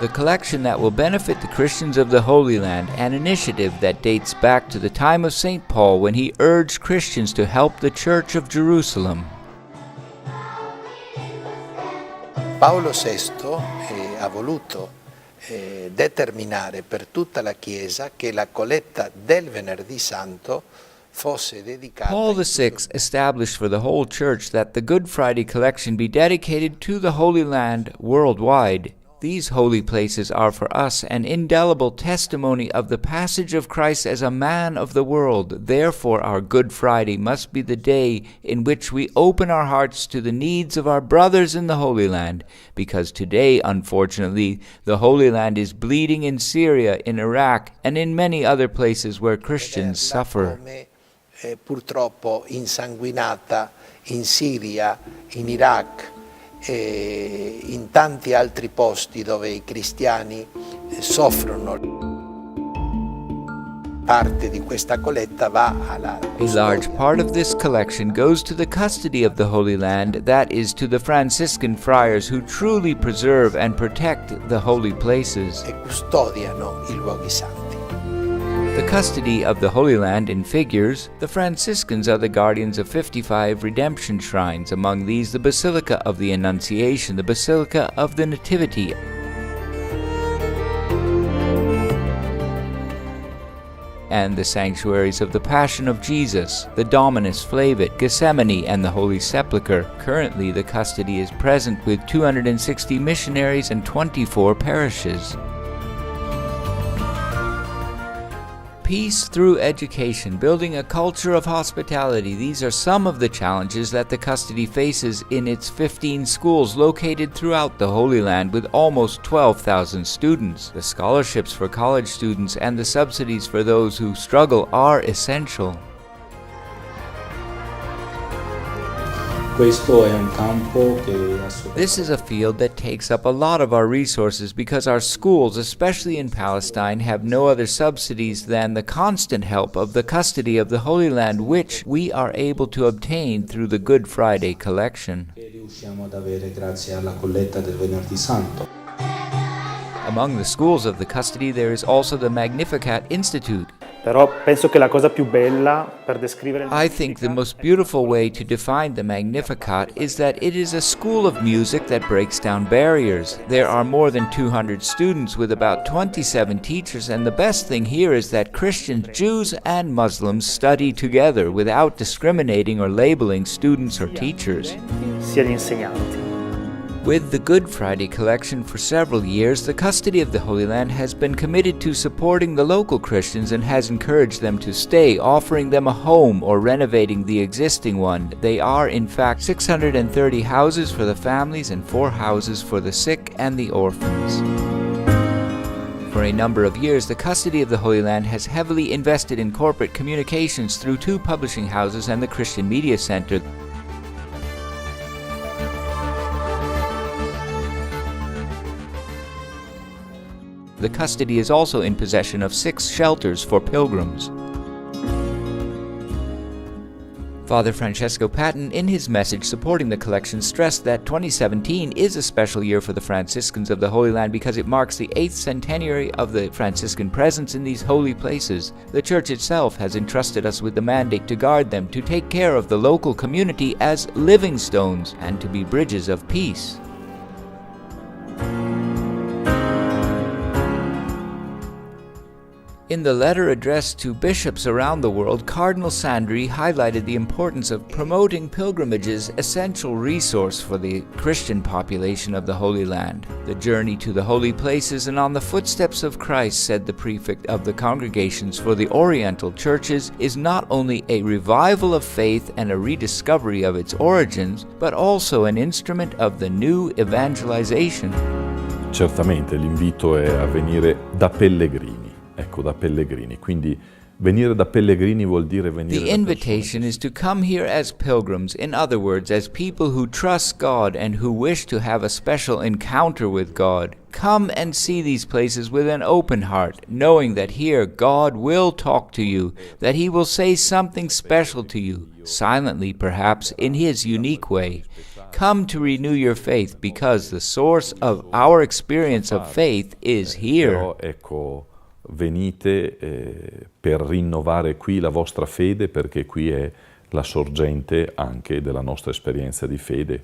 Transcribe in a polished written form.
The collection that will benefit the Christians of the Holy Land, an initiative that dates back to the time of St. Paul when he urged Christians to help the Church of Jerusalem. Paolo VI ha voluto determinare per tutta la Chiesa che la colletta del Venerdì Santo fosse dedicata. Paul VI established for the whole Church that the Good Friday collection be dedicated to the Holy Land worldwide. These holy places are for us an indelible testimony of the passage of Christ as a man of the world. Therefore, our Good Friday must be the day in which we open our hearts to the needs of our brothers in the Holy Land, because today, unfortunately, the Holy Land is bleeding in Syria, in Iraq, and in many other places where Christians suffer. Purtroppo insanguinata in Siria, in Iraq, e in tanti altri posti dove I cristiani soffrono. Parte di questa colletta va alla custodia. A large part of this collection goes to the custody of the Holy Land, that is, to the Franciscan friars who truly preserve and protect the holy places. E custodiano I luoghi santi. The custody of the Holy Land in figures, the Franciscans are the guardians of 55 redemption shrines, among these the Basilica of the Annunciation, the Basilica of the Nativity, and the sanctuaries of the Passion of Jesus, the Dominus Flevit, Gethsemane, and the Holy Sepulchre. Currently, the custody is present with 260 missionaries and 24 parishes. Peace through education, building a culture of hospitality. These are some of the challenges that the custody faces in its 15 schools located throughout the Holy Land with almost 12,000 students. The scholarships for college students and the subsidies for those who struggle are essential. This is a field that takes up a lot of our resources because our schools, especially in Palestine, have no other subsidies than the constant help of the custody of the Holy Land, which we are able to obtain through the Good Friday collection. Among the schools of the custody there is also the Magnificat Institute. Però penso che la cosa più bella per descrivere I think the most beautiful way to define the Magnificat is that it is a school of music that breaks down barriers. There are more than 200 students with about 27 teachers, and the best thing here is that Christians, Jews, and Muslims study together without discriminating or labeling students or teachers. sia gli insegnanti. With the Good Friday collection for several years, the custody of the Holy Land has been committed to supporting the local Christians and has encouraged them to stay, offering them a home or renovating the existing one. They are, in fact, 630 houses for the families and 4 houses for the sick and the orphans. For a number of years, the custody of the Holy Land has heavily invested in corporate communications through 2 publishing houses and the Christian Media Center. The custody is also in possession of 6 shelters for pilgrims. Father Francesco Patton, in his message supporting the collection, stressed that 2017 is a special year for the Franciscans of the Holy Land because it marks the 8th centenary of the Franciscan presence in these holy places. The Church itself has entrusted us with the mandate to guard them, to take care of the local community as living stones, and to be bridges of peace. In the letter addressed to bishops around the world, Cardinal Sandri highlighted the importance of promoting pilgrimages, essential resource for the Christian population of the Holy Land. The journey to the holy places and on the footsteps of Christ, said the prefect of the congregations for the Oriental churches, is not only a revival of faith and a rediscovery of its origins, but also an instrument of the new evangelization. Certamente l'invito è a venire da pellegrini. Ecco, da pellegrini. Quindi venire da pellegrini vuol dire venire. The invitation is to come here as pilgrims, in other words, as people who trust God and who wish to have a special encounter with God. Come and see these places with an open heart, knowing that here God will talk to you, that He will say something special to you, silently perhaps, in His unique way. Come to renew your faith, because the source of our experience of faith is here. Però ecco, venite per rinnovare qui la vostra fede, perché qui è la sorgente anche della nostra esperienza di fede.